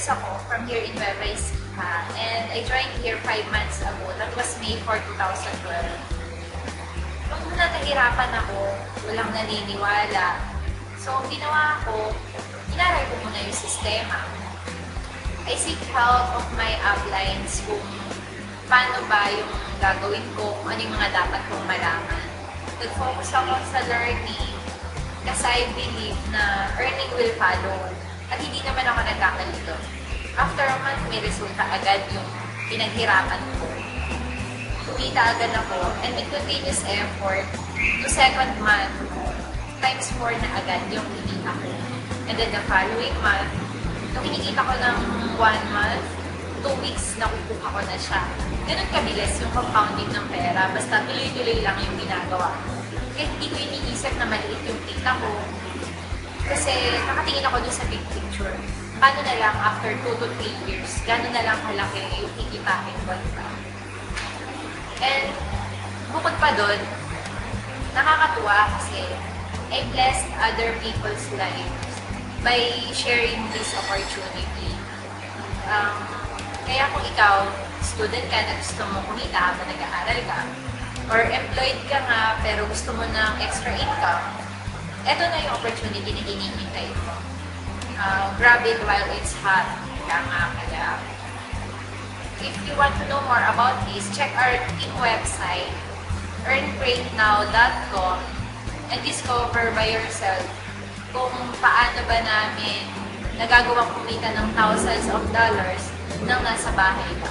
years ako from here in Nueva Ecija, and I joined here 5 months ago. That was May 4, 2012. Nung una nahirapan ako, walang naniniwala. So, ang ginawa ko, inaral ko muna yung sistema. I seek help of my uplines kung paano ba yung gagawin ko, kung ano yung mga dapat kong malaman. Nag-focus ako sa learning kasi I believe na earning will follow. At hindi naman ako nagkakalito. After a month, may resulta agad yung pinaghirapan ko. Kumita agad ako, and with continuous effort, no second month, times 4 na agad yung kinita ko. And then the following month, nung kinikita ko ng 1 month, 2 weeks, nakukuha ko na siya. Ganun kabilis yung compounding ng pera, basta tuloy-tuloy lang yung ginagawa ko. Kaya hindi ko iniisip na maliit yung kita ko. Kasi nakatingin ako dun sa big picture. Paano na lang after 2 to 3 years, gano'n na lang kalaki yung kikitain ko. And bukod pa dun, nakakatuwa kasi I blessed other people's lives by sharing this opportunity. Kaya kung ikaw, student ka na gusto mo kumita habang nag-aaral ka, or employed ka nga pero gusto mo ng extra income, eto na yung opportunity na hinihintay mo. Grab it while it's hot. Kaya, if you want to know more about this, check our team website, earngreatnow.com, and discover by yourself kung paano ba namin nagagawang kumita ng thousands of dollars nang nasa bahay ka.